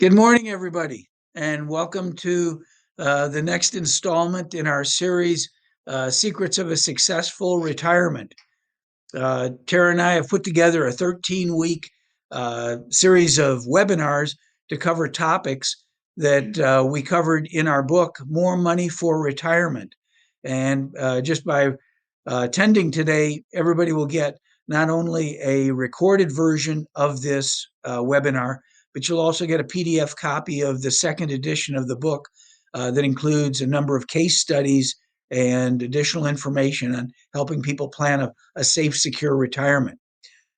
Good morning, everybody, and welcome to the next installment in our series, Secrets of a Successful Retirement. Tara and I have put together a 13-week series of webinars to cover topics that we covered in our book, More Money for Retirement. And just by attending today, everybody will get not only a recorded version of this webinar, but you'll also get a PDF copy of the second edition of the book that includes a number of case studies and additional information on helping people plan a safe, secure retirement.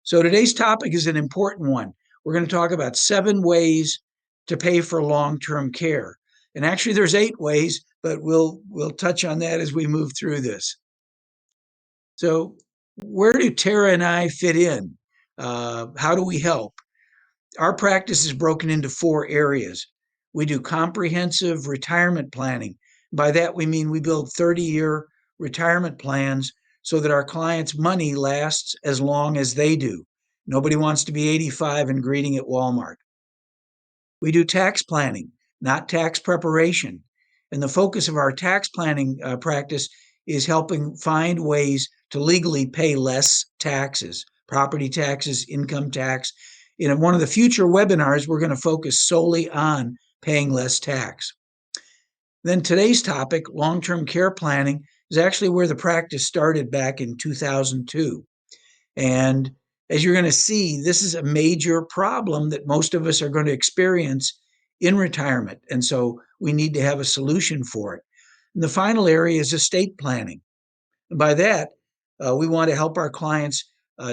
So today's topic is an important one. We're going to talk about 7 ways to pay for long-term care. And actually there's 8 ways, but we'll touch on that as we move through this. So where do Tara and I fit in? How do we help? Our practice is broken into 4 areas. We do comprehensive retirement planning. By that, we mean we build 30-year retirement plans so that our clients' money lasts as long as they do. Nobody wants to be 85 and greeting at Walmart. We do tax planning, not tax preparation. And the focus of our tax planning practice is helping find ways to legally pay less taxes, property taxes, income tax. In one of the future webinars, we're going to focus solely on paying less tax. Then today's topic, long-term care planning, is actually where the practice started back in 2002. And as you're going to see, this is a major problem that most of us are going to experience in retirement. And so we need to have a solution for it. And the final area is estate planning. And by that, we want to help our clients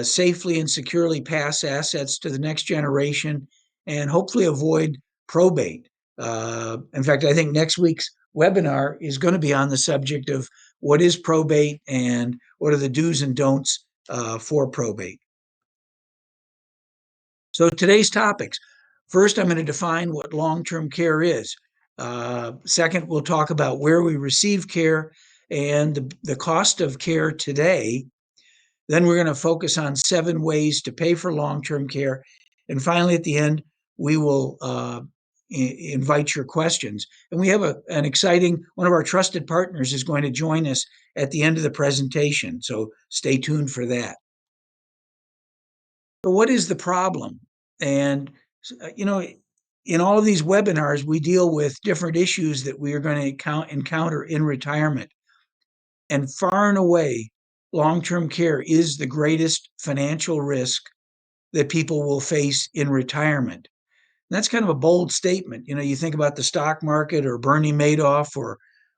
safely and securely pass assets to the next generation and hopefully avoid probate. In fact, I think next week's webinar is going to be on the subject of what is probate and what are the do's and don'ts for probate. So today's topics. First, I'm going to define what long-term care is. Second, we'll talk about where we receive care and the cost of care today. Then we're going to focus on 7 ways to pay for long-term care. And finally, at the end, we will invite your questions. And we have an exciting, one of our trusted partners is going to join us at the end of the presentation. So stay tuned for that. So what is the problem? And, in all of these webinars, we deal with different issues that we are going to encounter in retirement. And far and away, long-term care is the greatest financial risk that people will face in retirement. And that's kind of a bold statement. You think about the stock market or Bernie Madoff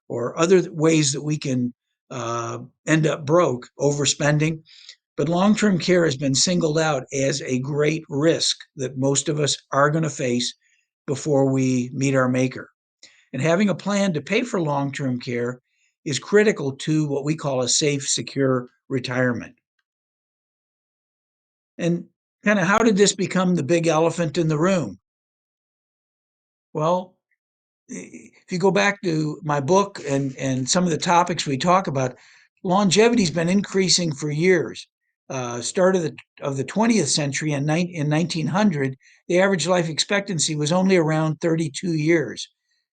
or other ways that we can end up broke, overspending. But long-term care has been singled out as a great risk that most of us are going to face before we meet our maker. And having a plan to pay for long-term care is critical to what we call a safe, secure retirement. And kind of how did this become the big elephant in the room? Well, if you go back to my book and some of the topics we talk about, longevity's been increasing for years. Start of the 20th century in 1900, the average life expectancy was only around 32 years.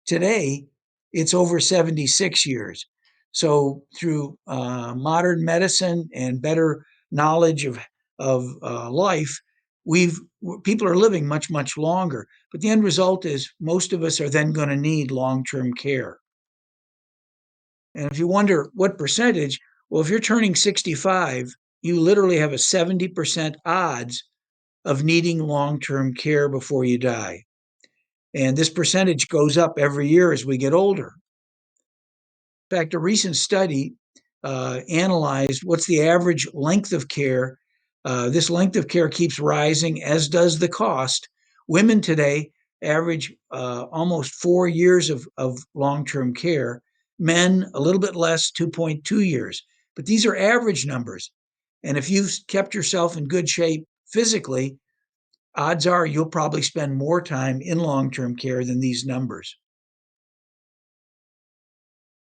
Today, it's over 76 years. So through modern medicine and better knowledge of life, people are living much, much longer. But the end result is most of us are then going to need long-term care. And if you wonder what percentage, well, if you're turning 65, you literally have a 70% odds of needing long-term care before you die. And this percentage goes up every year as we get older. In fact, a recent study analyzed what's the average length of care. This length of care keeps rising, as does the cost. Women today average almost 4 years of long-term care. Men, a little bit less, 2.2 years. But these are average numbers. And if you've kept yourself in good shape physically, odds are you'll probably spend more time in long-term care than these numbers.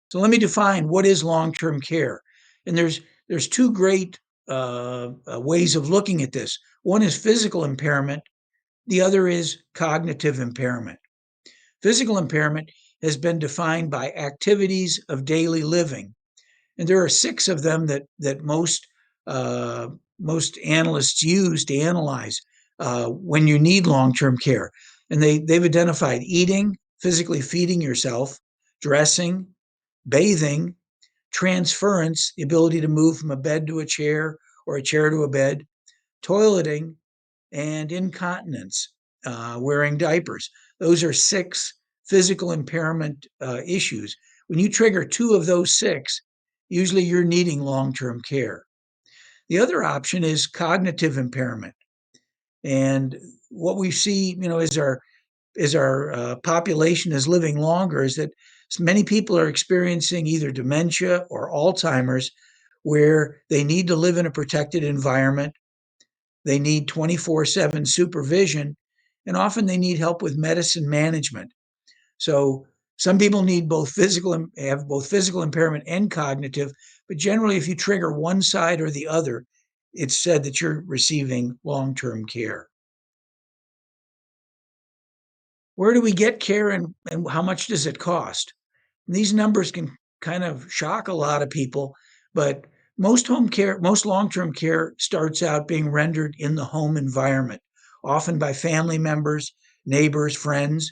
So let me define what is long-term care. And there's 2 great ways of looking at this. One is physical impairment, The other is cognitive impairment. Physical impairment has been defined by activities of daily living, and there are 6 of them that most analysts use to analyze when you need long-term care. And they've identified eating, physically feeding yourself, dressing, bathing, transference, the ability to move from a bed to a chair or a chair to a bed, toileting, and incontinence, wearing diapers. Those are 6 physical impairment issues. When you trigger 2 of those 6, usually you're needing long-term care. The other option is cognitive impairment. And what we see, as our population is living longer, is that many people are experiencing either dementia or Alzheimer's, where they need to live in a protected environment. They need 24/7 supervision, and often they need help with medicine management. So some people need have both physical impairment and cognitive, but generally, if you trigger one side or the other, it's said that you're receiving long-term care. Where do we get care, and how much does it cost? These numbers can kind of shock a lot of people, but most long-term care starts out being rendered in the home environment, often by family members, neighbors, friends.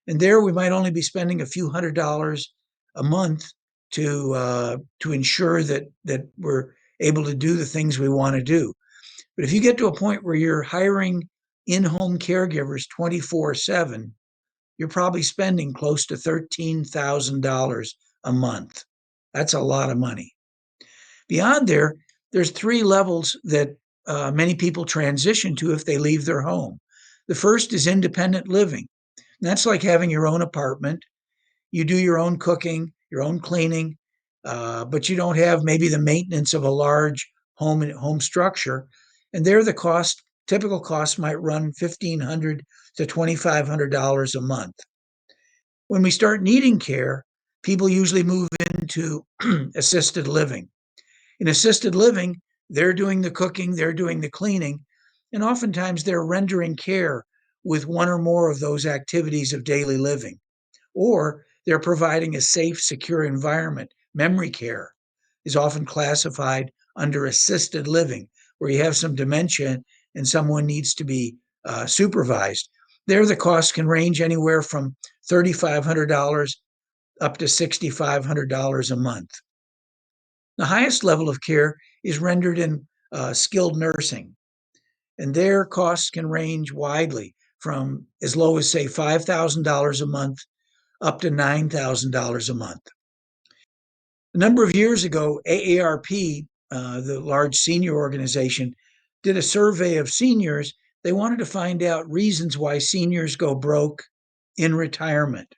And there we might only be spending a few $100s a month to ensure that we're able to do the things we want to do. But if you get to a point where you're hiring in-home caregivers 24/7, you're probably spending close to $13,000 a month. That's a lot of money. Beyond there, there's 3 levels that many people transition to if they leave their home. The first is independent living. And that's like having your own apartment. You do your own cooking, your own cleaning, but you don't have maybe the maintenance of a large home structure. And there, typical cost might run $1,500 to $2,500 a month. When we start needing care, people usually move into assisted living. In assisted living, they're doing the cooking, they're doing the cleaning, and oftentimes they're rendering care with one or more of those activities of daily living. Or they're providing a safe, secure environment. Memory care is often classified under assisted living, where you have some dementia and someone needs to be supervised. There, the cost can range anywhere from $3,500 up to $6,500 a month. The highest level of care is rendered in skilled nursing, and their costs can range widely from as low as, say, $5,000 a month up to $9,000 a month. A number of years ago, AARP, the large senior organization, did a survey of seniors. They wanted to find out reasons why seniors go broke in retirement.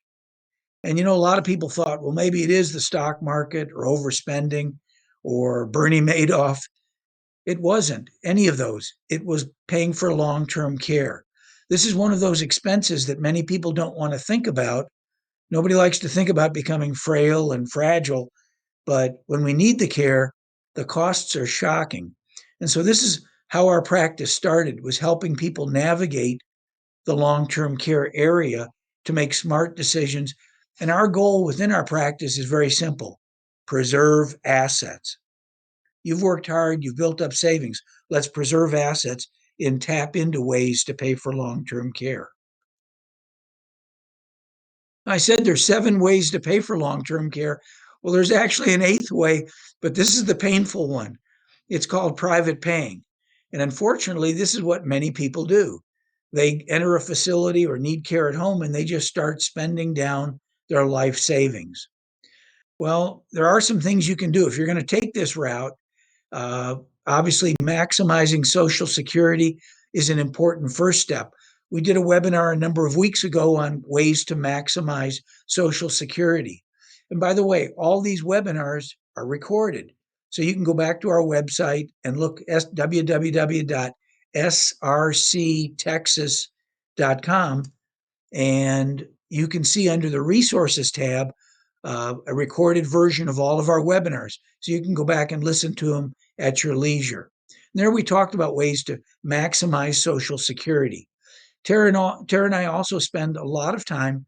And a lot of people thought, well, maybe it is the stock market or overspending or Bernie Madoff. It wasn't any of those. It was paying for long-term care. This is one of those expenses that many people don't want to think about. Nobody likes to think about becoming frail and fragile, but when we need the care, the costs are shocking. And so this is how our practice started, was helping people navigate the long-term care area to make smart decisions. And our goal within our practice is very simple: preserve assets. You've worked hard, you've built up savings. Let's preserve assets and tap into ways to pay for long-term care. I said there's 7 ways to pay for long-term care. Well, there's actually an 8th way, but this is the painful one. It's called private paying. And unfortunately, this is what many people do. They enter a facility or need care at home, and they just start spending down their life savings. Well, there are some things you can do if you're going to take this route. Obviously, maximizing Social Security is an important first step. We did a webinar a number of weeks ago on ways to maximize Social Security. And by the way, all these webinars are recorded. So you can go back to our website and look at www.srctexas.com, and you can see under the resources tab a recorded version of all of our webinars. So you can go back and listen to them at your leisure. And there we talked about ways to maximize Social Security. Tara and I also spend a lot of time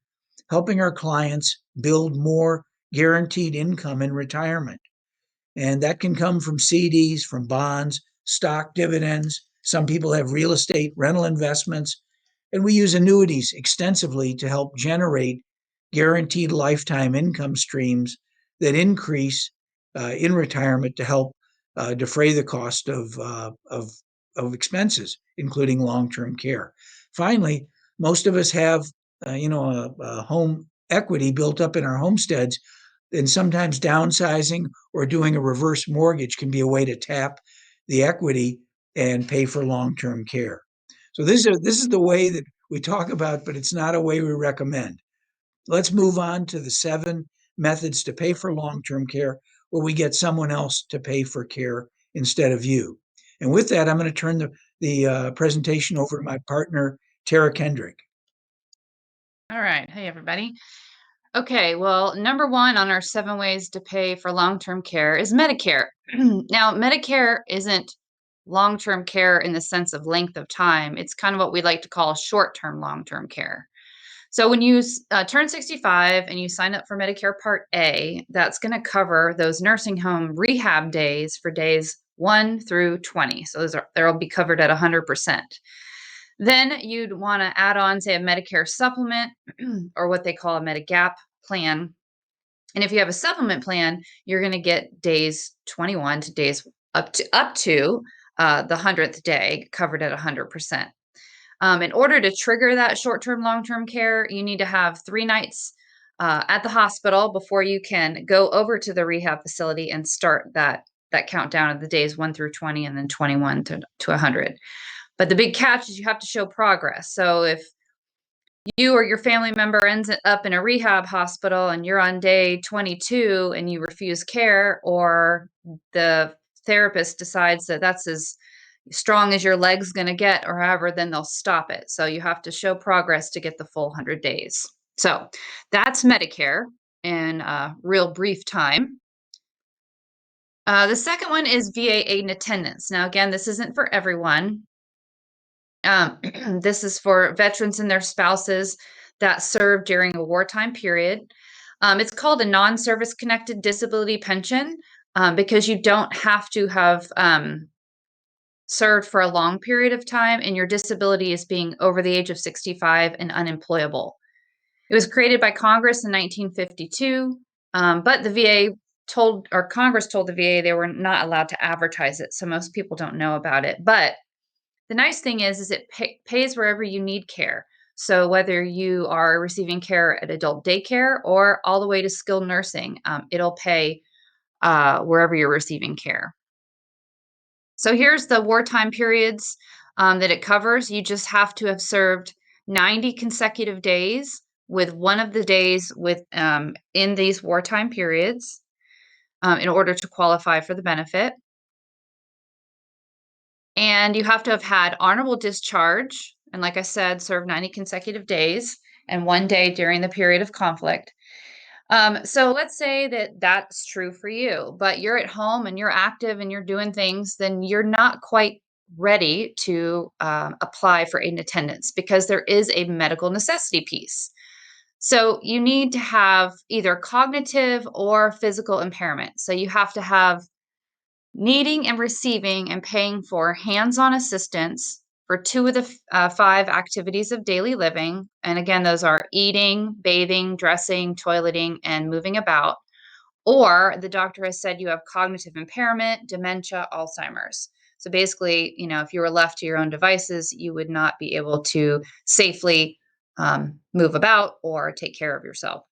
helping our clients build more guaranteed income in retirement. And that can come from CDs, from bonds, stock dividends. Some people have real estate, rental investments, and we use annuities extensively to help generate guaranteed lifetime income streams that increase in retirement to help defray the cost of expenses, including long-term care. Finally, most of us have, a home equity built up in our homesteads, and sometimes downsizing or doing a reverse mortgage can be a way to tap the equity and pay for long-term care. So this is the way that we talk about, but it's not a way we recommend. Let's move on to the 7 methods to pay for long-term care, where we get someone else to pay for care instead of you. And with that, I'm going to turn the presentation over to my partner, Tara Kendrick. All right. Hey, everybody. Okay, well, number 1 on our 7 ways to pay for long-term care is Medicare. Now, Medicare isn't long-term care in the sense of length of time. It's kind of what we like to call short-term long-term care. So when you turn 65 and you sign up for Medicare Part A, that's going to cover those nursing home rehab days for days 1 through 20. So they'll be covered at 100%. Then you'd want to add on, say, a Medicare supplement or what they call a Medigap plan. And if you have a supplement plan, you're going to get days 21 to days up to the 100th day covered at 100%. In order to trigger that short-term, long-term care, you need to have 3 nights at the hospital before you can go over to the rehab facility and start that countdown of the days 1 through 20 and then 21 to 100. But the big catch is you have to show progress. So if you or your family member ends up in a rehab hospital and you're on day 22 and you refuse care, or the therapist decides that that's as strong as your leg's going to get or however, then they'll stop it. So you have to show progress to get the full 100 days. So that's Medicare in a real brief time. The second one is VA aid and attendance. Now, again, this isn't for everyone. This is for veterans and their spouses that served during a wartime period. It's called a non-service connected disability pension because you don't have to have served for a long period of time and your disability is being over the age of 65 and unemployable. It was created by Congress in 1952, but the VA Congress told the VA they were not allowed to advertise it, so most people don't know about it. But the nice thing is it pays wherever you need care. So whether you are receiving care at adult daycare or all the way to skilled nursing, it'll pay wherever you're receiving care. So here's the wartime periods that it covers. You just have to have served 90 consecutive days with one of the days in these wartime periods in order to qualify for the benefit. And you have to have had honorable discharge. And like I said, serve 90 consecutive days and 1 day during the period of conflict. So let's say that that's true for you, but you're at home and you're active and you're doing things, then you're not quite ready to apply for aid and attendance because there is a medical necessity piece. So you need to have either cognitive or physical impairment. So you have to have needing and receiving and paying for hands-on assistance for 2 of the 5 activities of daily living. And again, those are eating, bathing, dressing, toileting, and moving about. Or the doctor has said you have cognitive impairment, dementia, Alzheimer's. So basically, if you were left to your own devices, you would not be able to safely move about or take care of yourself.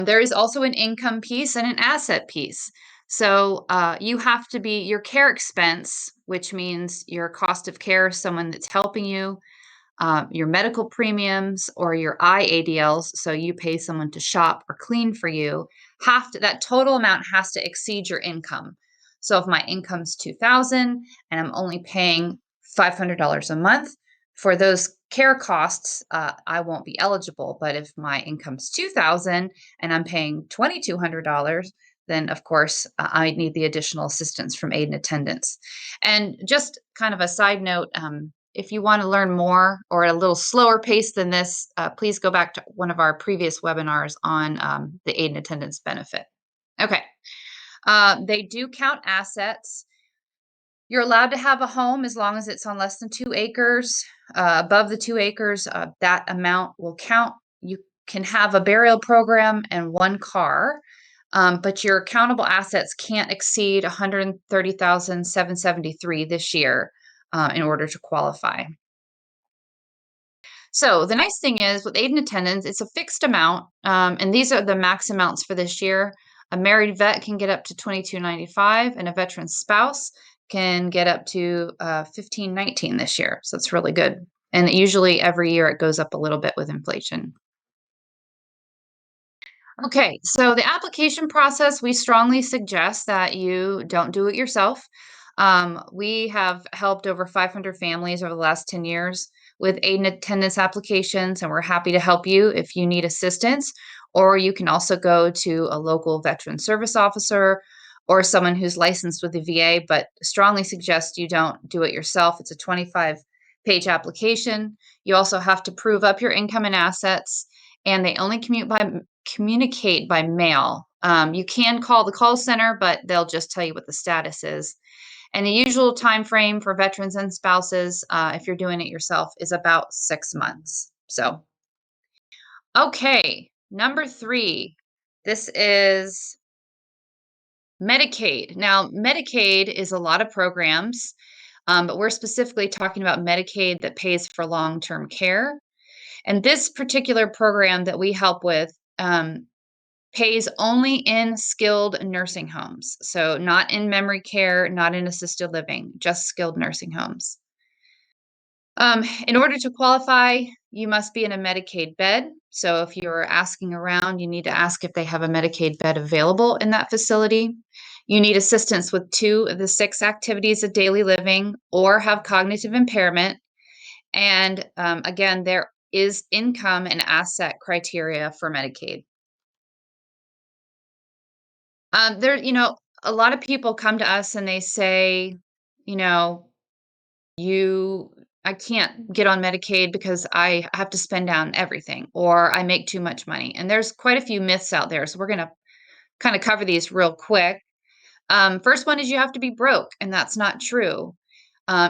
There is also an income piece and an asset piece. So you have to be your care expense, which means your cost of care, someone that's helping you, your medical premiums, or your IADLs. So you pay someone to shop or clean for you. That total amount has to exceed your income. So if my income's $2,000 and I'm only paying $500 a month for those care costs, I won't be eligible. But if my income's $2,000 and I'm paying $2,200, then of course I need the additional assistance from aid and attendance. And just kind of a side note, if you want to learn more or at a little slower pace than this, please go back to one of our previous webinars on the aid and attendance benefit. Okay. They do count assets. You're allowed to have a home as long as it's on less than 2 acres. Above the 2 acres, that amount will count. You can have a burial program and 1 car, but your countable assets can't exceed 130,773 this year in order to qualify. So the nice thing is with aid and attendance, it's a fixed amount, and these are the max amounts for this year. A married vet can get up to $22.95, and a veteran spouse can get up to $15.19 this year. So it's really good. And usually every year it goes up a little bit with inflation. Okay, so the application process, we strongly suggest that you don't do it yourself. We have helped over 500 families over the last 10 years with aid and attendance applications, and we're happy to help you if you need assistance. Or you can also go to a local veteran service officer or someone who's licensed with the VA, but strongly suggest you don't do it yourself. It's a 25-page application. You also have to prove up your income and assets, and they only communicate by mail. You can call the call center, but they'll just tell you what the status is. And the usual time frame for veterans and spouses, if you're doing it yourself, is about 6 months. So, okay, number 3. This is Medicaid. Now, Medicaid is a lot of programs, but we're specifically talking about Medicaid that pays for long-term care. And this particular program that we help with pays only in skilled nursing homes. So not in memory care, not in assisted living, just skilled nursing homes. In order to qualify, you must be in a Medicaid bed. So if you're asking around, you need to ask if they have a Medicaid bed available in that facility. You need assistance with 2 of the 6 activities of daily living or have cognitive impairment. And again, there is income and asset criteria for Medicaid. A lot of people come to us and they say, you know, I can't get on Medicaid because I have to spend down everything or I make too much money. And there's quite a few myths out there. So we're going to kind of cover these real quick. First one is you have to be broke, and that's not true.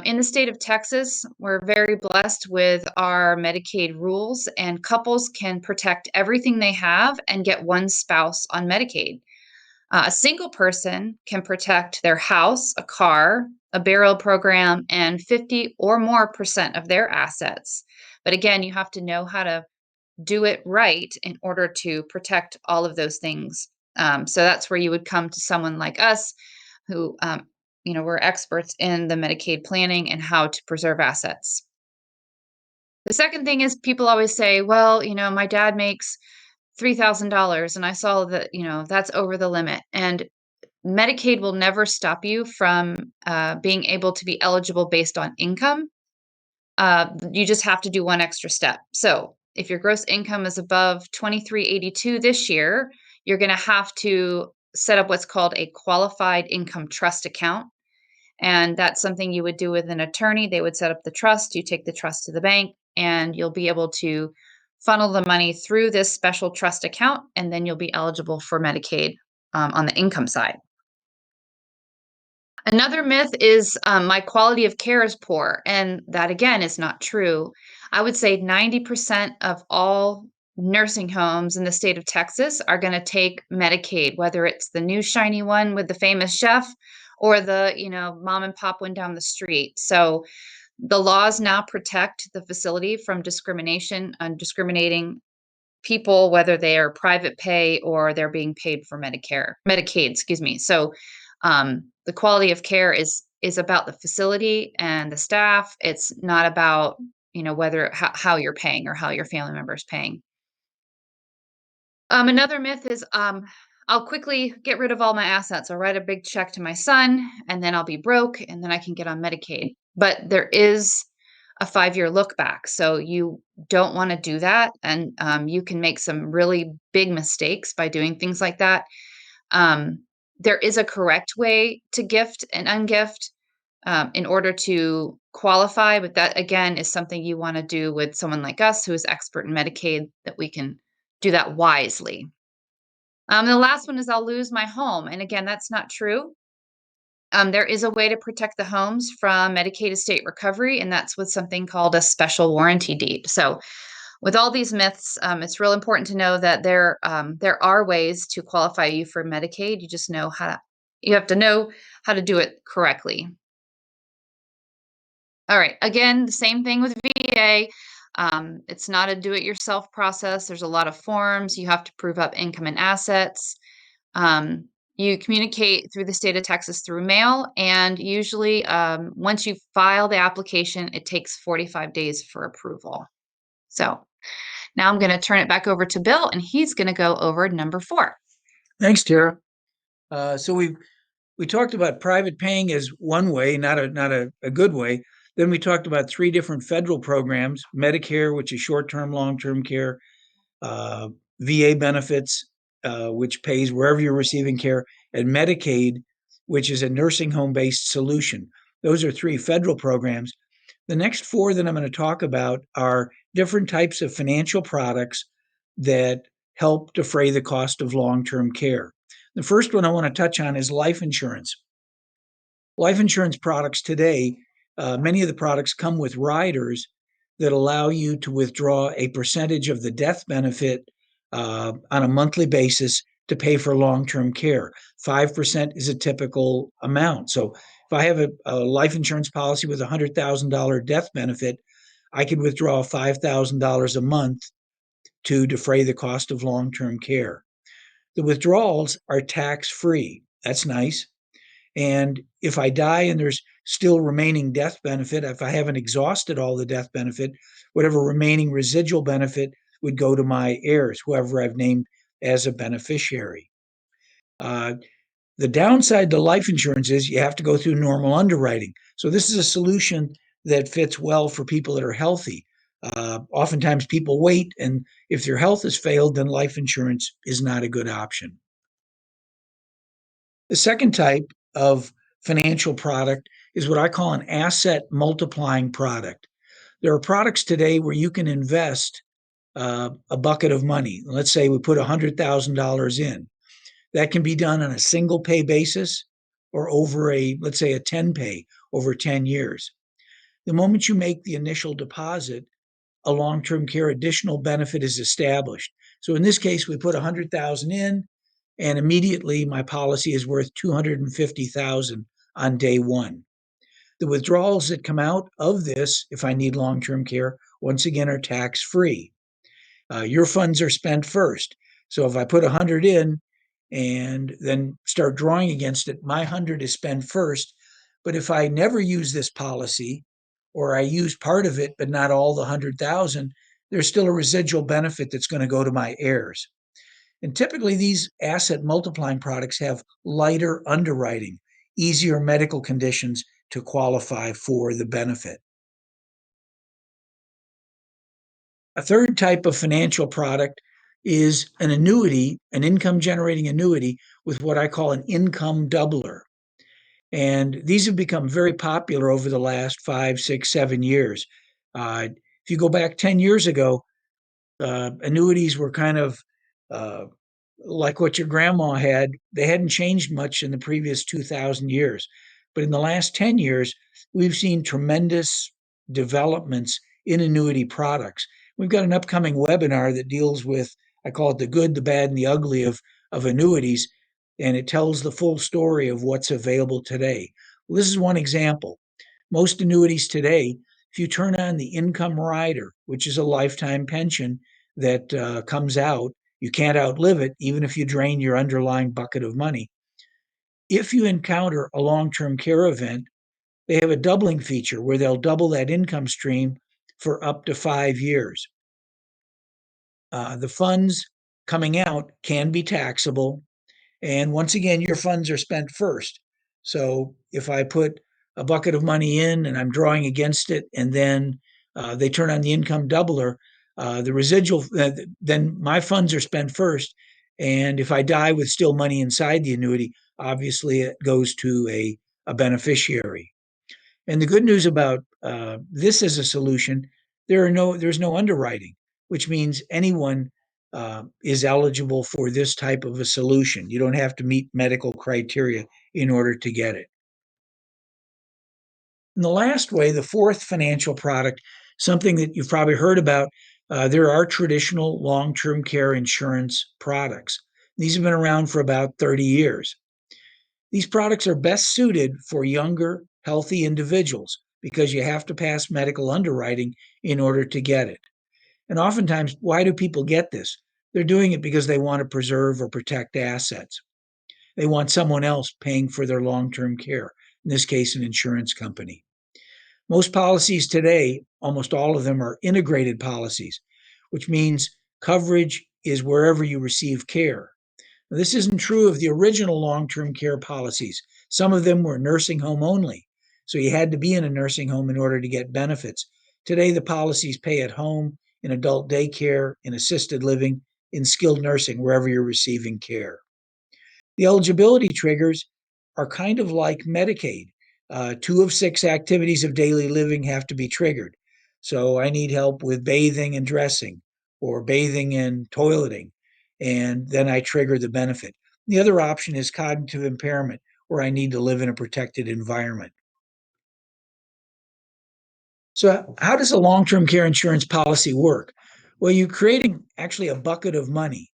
In the state of Texas, we're very blessed with our Medicaid rules, and couples can protect everything they have and get one spouse on Medicaid. A single person can protect their house, a car, a burial program, and 50 or more percent of their assets. But again, you have to know how to do it right in order to protect all of those things. So that's where you would come to someone like us who, we're experts in the Medicaid planning and how to preserve assets. The second thing is people always say, well, my dad makes $3,000 and I saw that, that's over the limit. And Medicaid will never stop you from being able to be eligible based on income. You just have to do one extra step. So if your gross income is above 2382 this year, you're going to have to set up what's called a qualified income trust account. And that's something you would do with an attorney. They would set up the trust. You take the trust to the bank, and you'll be able to funnel the money through this special trust account, and then you'll be eligible for Medicaid on the income side. Another myth is my quality of care is poor, and that again is not true. I would say 90% of all nursing homes in the state of Texas are going to take Medicaid, whether it's the new shiny one with the famous chef or the, mom and pop one down the street. So the laws now protect the facility from discrimination and discriminating people, whether they are private pay or they're being paid for Medicaid, excuse me. So the quality of care is about the facility and the staff. It's not about, whether how you're paying or how your family member is paying. Another myth is I'll quickly get rid of all my assets. I'll write a big check to my son and then I'll be broke and then I can get on Medicaid. But there is a 5-year look back. So you don't want to do that. And you can make some really big mistakes by doing things like that. There is a correct way to gift and ungift. in order to qualify. But that, again, is something you want to do with someone like us who is expert in Medicaid, that we can do that wisely. The last one is I'll lose my home. And again, that's not true. There is a way to protect the homes from Medicaid estate recovery, and that's with something called a special warranty deed. So, with all these myths, it's real important to know that there are ways to qualify you for Medicaid. You have to know how to do it correctly. All right. Again, the same thing with VA. It's not a do-it-yourself process. There's a lot of forms. You have to prove up income and assets. You communicate through the state of Texas through mail, and usually, once you file the application, it takes 45 days for approval. So now I'm going to turn it back over to Bill, and he's going to go over number 4. Thanks, Tara. So we talked about private paying as one way, not a good way. Then we talked about 3 different federal programs: Medicare, which is short-term, long-term care; VA benefits, which pays wherever you're receiving care; and Medicaid, which is a nursing home-based solution. Those are 3 federal programs. The next 4 that I'm going to talk about are different types of financial products that help defray the cost of long-term care. The first one I want to touch on is life insurance. Life insurance products today, many of the products come with riders that allow you to withdraw a percentage of the death benefit on a monthly basis to pay for long-term care. 5% is a typical amount. So if I have a life insurance policy with a $100,000 death benefit, I could withdraw $5,000 a month to defray the cost of long-term care. The withdrawals are tax-free. That's nice. And if I die and there's still remaining death benefit, if I haven't exhausted all the death benefit, whatever remaining residual benefit would go to my heirs, whoever I've named as a beneficiary. The downside to life insurance is you have to go through normal underwriting. So this is a solution that fits well for people that are healthy. Oftentimes people wait, and if their health has failed, then life insurance is not a good option. The second type of financial product is what I call an asset multiplying product. There are products today where you can invest a bucket of money. Let's say we put $100,000 in. That can be done on a single pay basis or over let's say a 10 pay over 10 years. The moment you make the initial deposit, a long-term care additional benefit is established. So in this case, we put 100,000 in, and immediately my policy is worth 250,000 on day one. The withdrawals that come out of this, if I need long-term care, once again are tax-free. Your funds are spent first. So if I put 100 in and then start drawing against it, my 100 is spent first. But if I never use this policy, or I use part of it but not all the 100,000, there's still a residual benefit that's going to go to my heirs. And typically these asset multiplying products have lighter underwriting, easier medical conditions to qualify for the benefit. A third type of financial product is an annuity, an income generating annuity with what I call an income doubler. And these have become very popular over the last 5, 6, 7 years. If you go back 10 years ago, annuities were kind of like what your grandma had. They hadn't changed much in the previous 2,000 years. But in the last 10 years, we've seen tremendous developments in annuity products. We've got an upcoming webinar that deals with, I call it the good, the bad, and the ugly of annuities, and it tells the full story of what's available today. Well, this is one example. Most annuities today, if you turn on the income rider, which is a lifetime pension that comes out, you can't outlive it, even if you drain your underlying bucket of money. If you encounter a long-term care event, they have a doubling feature where they'll double that income stream for up to 5 years. The funds coming out can be taxable. And once again, your funds are spent first. So if I put a bucket of money in and I'm drawing against it, and then they turn on the income doubler, the residual, then my funds are spent first. And if I die with still money inside the annuity, obviously it goes to a beneficiary. And the good news about this as a solution, there's no underwriting, which means anyone is eligible for this type of a solution. You don't have to meet medical criteria in order to get it. And the last way, the fourth financial product, something that you've probably heard about, there are traditional long term care insurance products. These have been around for about 30 years. These products are best suited for younger, healthy individuals because you have to pass medical underwriting in order to get it. And oftentimes, why do people get this? They're doing it because they want to preserve or protect assets. They want someone else paying for their long term care, in this case, an insurance company. Most policies today, almost all of them, are integrated policies, which means coverage is wherever you receive care. Now, this isn't true of the original long term care policies. Some of them were nursing home only, so you had to be in a nursing home in order to get benefits. Today, the policies pay at home, in adult daycare, in assisted living, in skilled nursing, wherever you're receiving care. The eligibility triggers are kind of like Medicaid. 2 of 6 activities of daily living have to be triggered. So I need help with bathing and dressing, or bathing and toileting, and then I trigger the benefit. The other option is cognitive impairment, where I need to live in a protected environment. So, how does a long term care insurance policy work? Well, you're creating actually a bucket of money,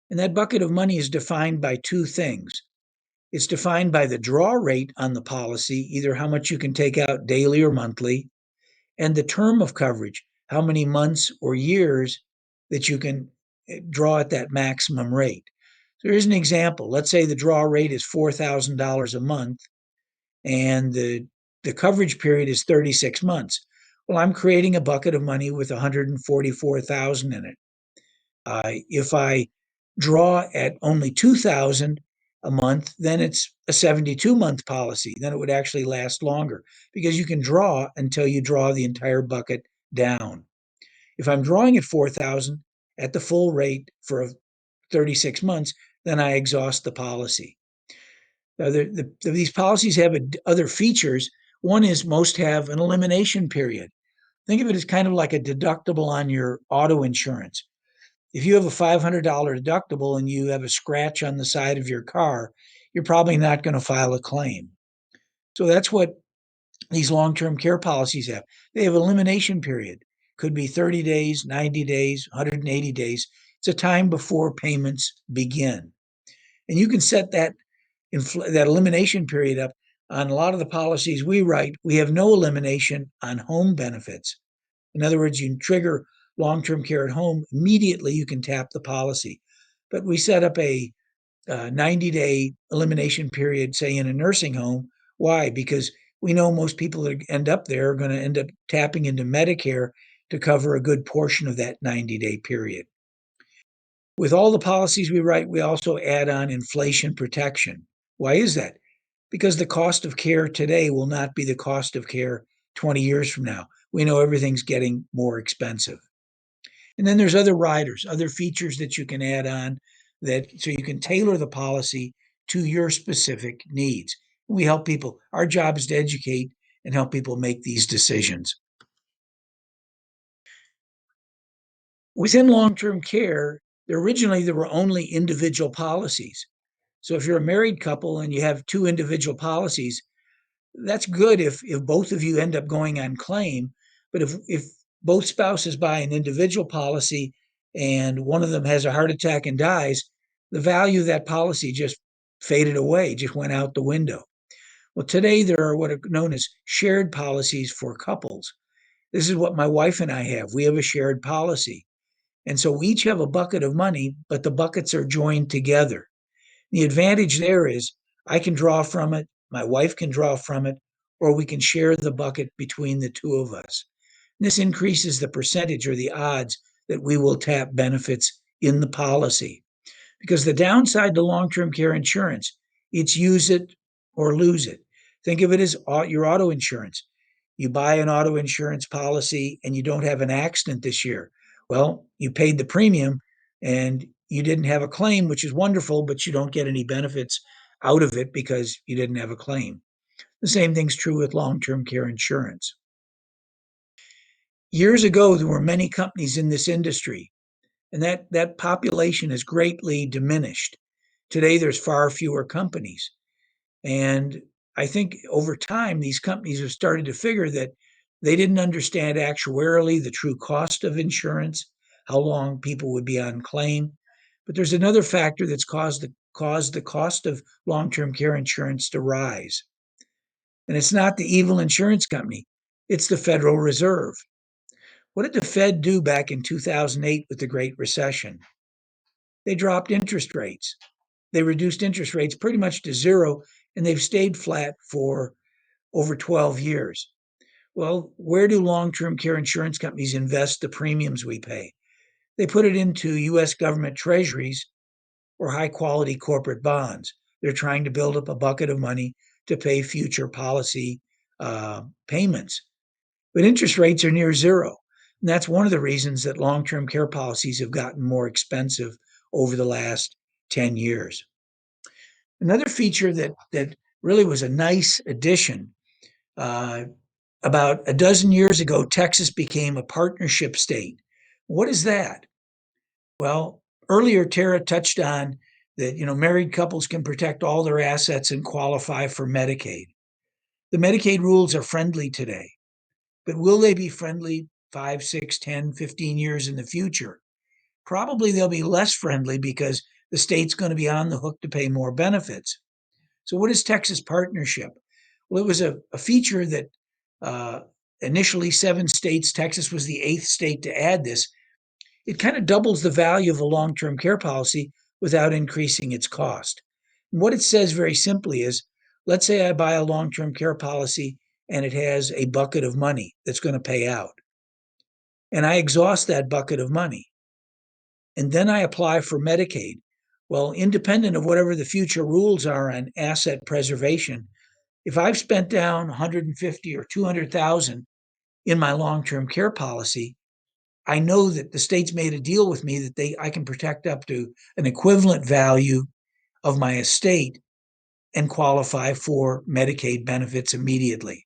and that bucket of money is defined by 2 things. It's defined by the draw rate on the policy, either how much you can take out daily or monthly, and the term of coverage, how many months or years that you can draw at that maximum rate. So here's an example. Let's say the draw rate is $4,000 a month and the coverage period is 36 months. Well, I'm creating a bucket of money with 144,000 in it. If I draw at only 2,000 a month, then it's a 72-month policy. Then it would actually last longer because you can draw until you draw the entire bucket down. If I'm drawing at 4,000 at the full rate for 36 months, then I exhaust the policy. Now, these policies have other features. One is most have an elimination period. Think of it as kind of like a deductible on your auto insurance. If you have a $500 deductible and you have a scratch on the side of your car, you're probably not going to file a claim. So that's what these long-term care policies have. They have elimination period. Could be 30 days, 90 days, 180 days. It's a time before payments begin. And you can set that elimination period up on a lot of the policies we write. We have no elimination on home benefits. In other words, you trigger long-term care at home, immediately you can tap the policy. But we set up a 90-day elimination period, say in a nursing home. Why? Because we know most people that end up there are going to end up tapping into Medicare to cover a good portion of that 90-day period. With all the policies we write, we also add on inflation protection. Why is that? Because the cost of care today will not be the cost of care 20 years from now. We know everything's getting more expensive. And then there's other riders, other features that you can add on that so you can tailor the policy to your specific needs. We help people. Our job is to educate and help people make these decisions. Within long-term care, originally there were only individual policies. So if you're a married couple and you have 2 individual policies, that's good if both of you end up going on claim. But if both spouses buy an individual policy and one of them has a heart attack and dies, the value of that policy just faded away, just went out the window. Well, today there are what are known as shared policies for couples. This is what my wife and I have. We have a shared policy. And so we each have a bucket of money, but the buckets are joined together. The advantage there is I can draw from it, my wife can draw from it, or we can share the bucket between the 2 of us. And this increases the percentage or the odds that we will tap benefits in the policy. Because the downside to long-term care insurance, it's use it or lose it. Think of it as your auto insurance. You buy an auto insurance policy and you don't have an accident this year. Well, you paid the premium and you didn't have a claim, which is wonderful, but you don't get any benefits out of it because you didn't have a claim. The same thing's true with long-term care insurance. Years ago, there were many companies in this industry, and that population has greatly diminished. Today, there's far fewer companies. And I think over time, these companies have started to figure that they didn't understand actuarially the true cost of insurance, how long people would be on claim. But there's another factor that's caused the cost of long-term care insurance to rise. And it's not the evil insurance company, it's the Federal Reserve. What did the Fed do back in 2008 with the Great Recession? They dropped interest rates. They reduced interest rates pretty much to zero, and they've stayed flat for over 12 years. Well, where do long-term care insurance companies invest the premiums we pay? They put it into US government treasuries or high-quality corporate bonds. They're trying to build up a bucket of money to pay future policy payments. But interest rates are near zero. And that's one of the reasons that long-term care policies have gotten more expensive over the last 10 years. Another feature that really was a nice addition, about a dozen years ago, Texas became a partnership state. What is that? Well, earlier Tara touched on that married couples can protect all their assets and qualify for Medicaid. The Medicaid rules are friendly today, but will they be friendly 5, 6, 10, 15 years in the future? Probably they'll be less friendly because the state's going to be on the hook to pay more benefits. So what is Texas Partnership? Well, it was a feature that initially 7 states, Texas was the 8th state to add this. It kind of doubles the value of a long-term care policy without increasing its cost. And what it says very simply is, let's say I buy a long-term care policy and it has a bucket of money that's going to pay out. And I exhaust that bucket of money. And then I apply for Medicaid. Well, independent of whatever the future rules are on asset preservation, if I've spent down 150 or 200,000 in my long-term care policy, I know that the state's made a deal with me that I can protect up to an equivalent value of my estate and qualify for Medicaid benefits immediately.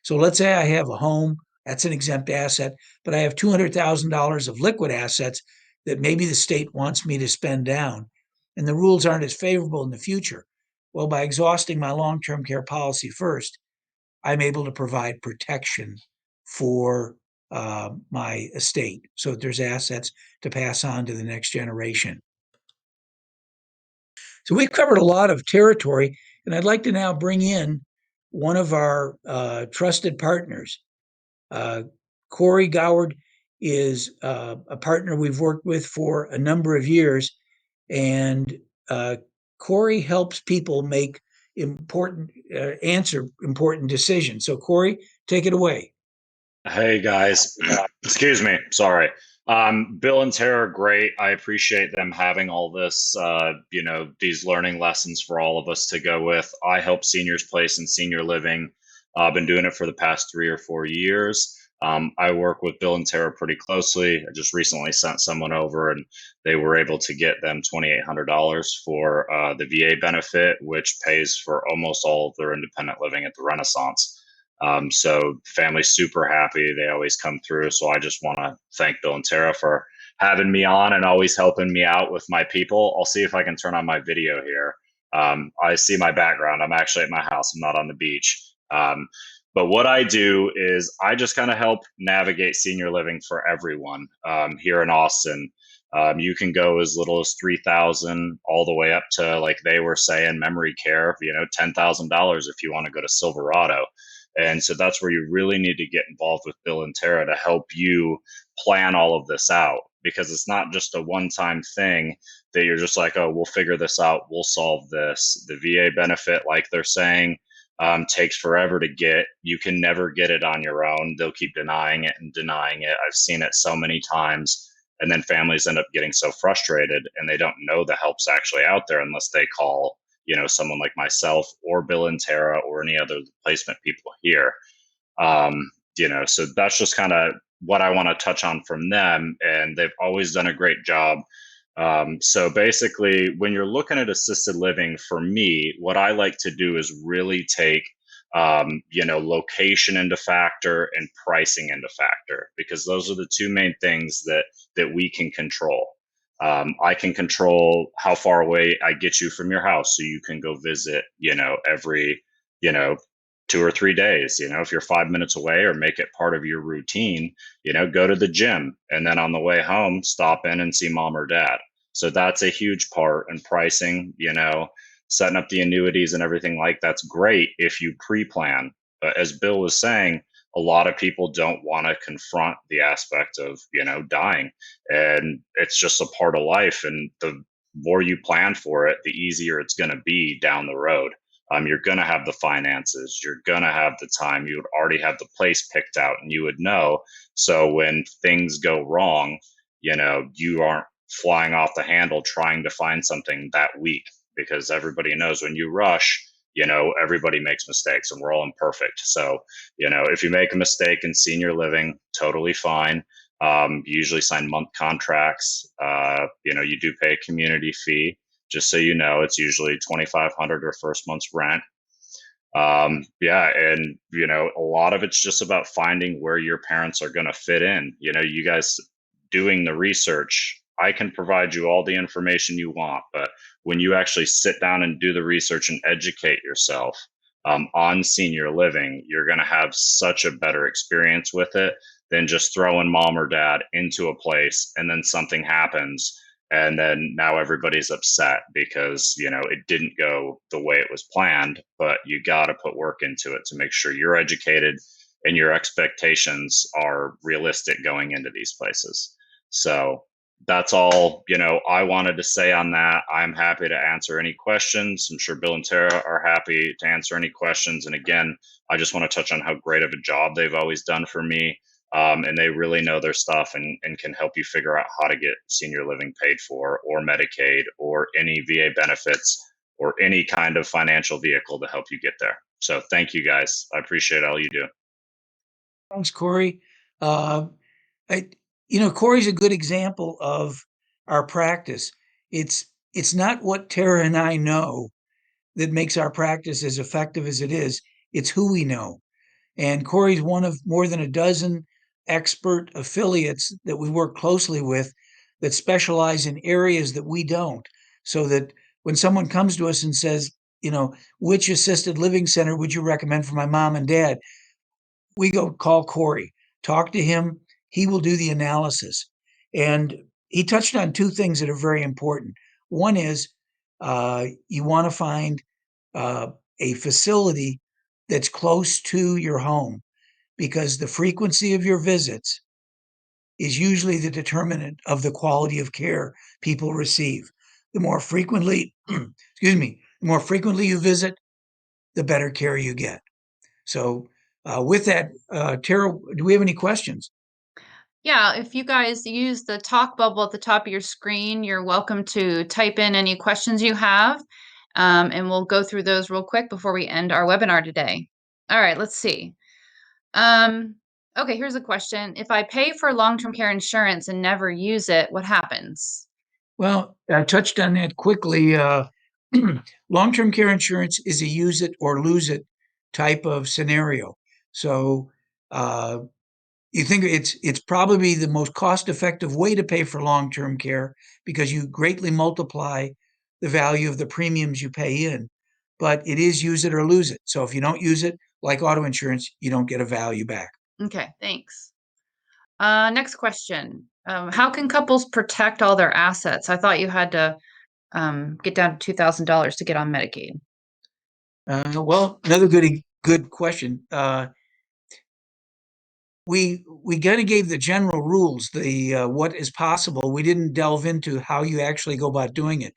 So let's say I have a home, that's an exempt asset, but I have $200,000 of liquid assets that maybe the state wants me to spend down, and the rules aren't as favorable in the future. Well, by exhausting my long-term care policy first, I'm able to provide protection for my estate so that there's assets to pass on to the next generation. So we've covered a lot of territory, and I'd like to now bring in one of our trusted partners. Corey Goward is a partner we've worked with for a number of years, and Corey helps people make answer important decisions. So Corey, take it away. Hey guys, excuse me, sorry. Bill and Tara are great. I appreciate them having all this, these learning lessons for all of us to go with. I help seniors place in senior living. I've been doing it for the past 3 or 4 years. I work with Bill and Tara pretty closely. I just recently sent someone over and they were able to get them $2,800 for the VA benefit, which pays for almost all of their independent living at the Renaissance. So family's super happy. They always come through. So I just want to thank Bill and Tara for having me on and always helping me out with my people. I'll see if I can turn on my video here. I see my background. I'm actually at my house. I'm not on the beach. But what I do is I just kind of help navigate senior living for everyone here in Austin. You can go as little as $3,000 all the way up to, like they were saying, memory care, $10,000 if you want to go to Silverado. And so that's where you really need to get involved with Bill and Tara to help you plan all of this out, because it's not just a one-time thing that you're just like, oh, we'll figure this out. We'll solve this. The VA benefit, like they're saying, takes forever to get. You can never get it on your own. They'll keep denying it and denying it. I've seen it so many times. And then families end up getting so frustrated and they don't know the help's actually out there unless they call someone like myself or Bill and Tara or any other placement people here. So that's just kind of what I want to touch on from them. And they've always done a great job. So basically, when you're looking at assisted living, for me, what I like to do is really take location into factor and pricing into factor, because those are the two main things that we can control. I can control how far away I get you from your house so you can go visit, every, 2 or 3 days. If you're 5 minutes away, or make it part of your routine, go to the gym, and then on the way home, stop in and see mom or dad. So that's a huge part. And pricing, setting up the annuities and everything like that's great if you pre-plan. But as Bill was saying, a lot of people don't want to confront the aspect of, dying. And it's just a part of life. And the more you plan for it, the easier it's going to be down the road. You're going to have the finances, you're going to have the time, you would already have the place picked out, and you would know. So when things go wrong, you aren't flying off the handle trying to find something that week, because everybody knows when you rush, everybody makes mistakes, and we're all imperfect. So, if you make a mistake in senior living, totally fine. You usually sign month contracts. You do pay a community fee. Just so you know, it's usually $2,500 or first month's rent. And a lot of it's just about finding where your parents are going to fit in. You guys doing the research, I can provide you all the information you want, but when you actually sit down and do the research and educate yourself on senior living, you're going to have such a better experience with it than just throwing mom or dad into a place and then something happens. And then now everybody's upset because, it didn't go the way it was planned, but you got to put work into it to make sure you're educated and your expectations are realistic going into these places. So that's all, I wanted to say on that. I'm happy to answer any questions. I'm sure Bill and Tara are happy to answer any questions. And again, I just want to touch on how great of a job they've always done for me. And they really know their stuff and can help you figure out how to get senior living paid for, or Medicaid, or any VA benefits, or any kind of financial vehicle to help you get there. So thank you guys. I appreciate all you do. Thanks, Corey. Uh, Corey's a good example of our practice. It's not what Tara and I know that makes our practice as effective as it is. It's who we know. And Corey's one of more than a dozen expert affiliates that we work closely with that specialize in areas that we don't. So that when someone comes to us and says, which assisted living center would you recommend for my mom and dad? We go call Corey, talk to him. He will do the analysis. And he touched on two things that are very important. One is you want to find a facility that's close to your home, because the frequency of your visits is usually the determinant of the quality of care people receive. The more frequently, the more frequently you visit, the better care you get. So with that, Tara, do we have any questions? Yeah, if you guys use the talk bubble at the top of your screen, you're welcome to type in any questions you have, and we'll go through those real quick before we end our webinar today. All right, let's see. Okay, here's a question. If I pay for long-term care insurance and never use it, what happens? Well, I touched on that quickly. Long-term care insurance is a use it or lose it type of scenario. So you think it's probably the most cost-effective way to pay for long-term care, because you greatly multiply the value of the premiums you pay in. But it is use it or lose it. So if you don't use it, like auto insurance, you don't get a value back. Okay, thanks. Next question. How can couples protect all their assets? I thought you had to get down to $2,000 to get on Medicaid. Well, another good question. We kind of gave the general rules, the what is possible. We didn't delve into how you actually go about doing it.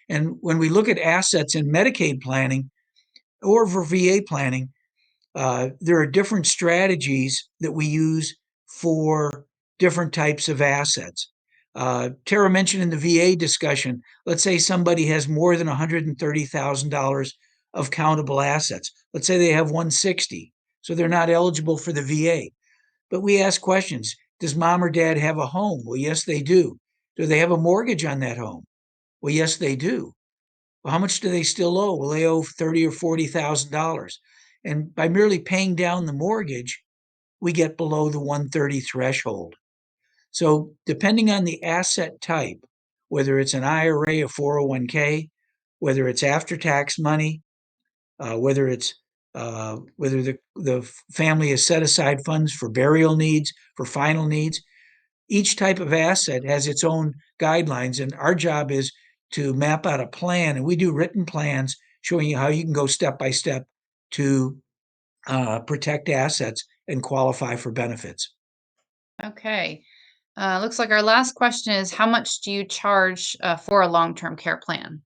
And when we look at assets in Medicaid planning or for VA planning, there are different strategies that we use for different types of assets. Tara mentioned in the VA discussion, let's say somebody has more than $130,000 of countable assets. Let's say they have 160, so they're not eligible for the VA. But we ask questions. Does mom or dad have a home? Well, yes, they do. Do they have a mortgage on that home? Well, yes, they do. Well, how much do they still owe? Well, they owe $30,000 or $40,000. And by merely paying down the mortgage, we get below the 130 threshold. So depending on the asset type, whether it's an IRA, a 401k, whether it's after-tax money, whether the family has set aside funds for burial needs, for final needs, each type of asset has its own guidelines. And our job is to map out a plan. And we do written plans showing you how you can go step by step to protect assets and qualify for benefits. Okay. Looks like our last question is, how much do you charge for a long-term care plan?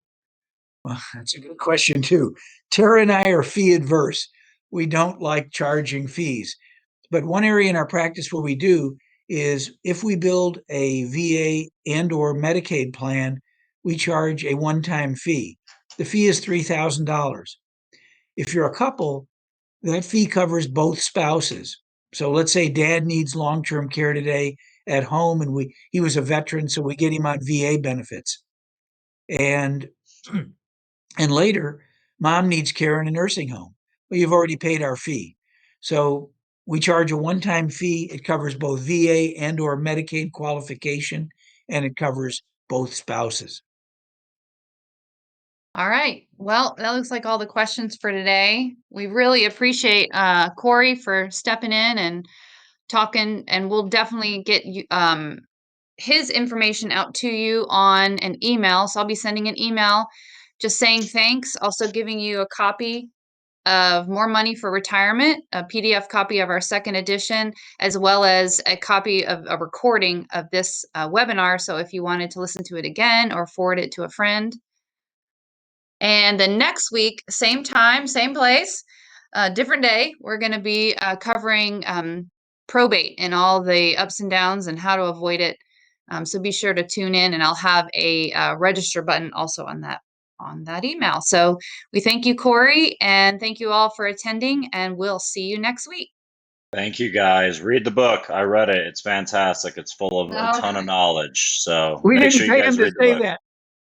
Well, that's a good question too. Tara and I are fee adverse. We don't like charging fees. But one area in our practice where we do is if we build a VA and or Medicaid plan, we charge a one-time fee. The fee is $3,000. If you're a couple, that fee covers both spouses. So let's say dad needs long-term care today at home and he was a veteran, so we get him on VA benefits. And later, mom needs care in a nursing home. Well, you've already paid our fee. So we charge a one-time fee. It covers both VA and or Medicaid qualification, and it covers both spouses. All right. Well, that looks like all the questions for today. We really appreciate Corey for stepping in and talking, and we'll definitely get you his information out to you on an email. So I'll be sending an email just saying thanks, also giving you a copy of More Money for Retirement, a PDF copy of our second edition, as well as a copy of a recording of this webinar. So if you wanted to listen to it again or forward it to a friend. And then next week, same time, same place, different day, we're going to be covering probate and all the ups and downs and how to avoid it. So be sure to tune in, and I'll have a register button also on that email. So we thank you, Corey, and thank you all for attending, and we'll see you next week. Thank you, guys. Read the book. I read it. It's fantastic. It's full of a ton of knowledge. So We make didn't sure you pay guys him to read the say book. that.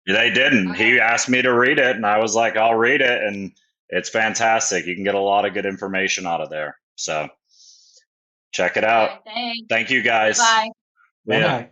They didn't. He asked me to read it, and I was like, I'll read it. And it's fantastic. You can get a lot of good information out of there. So check it out. Thanks. Thank you, guys. Bye. Yeah. Bye-bye.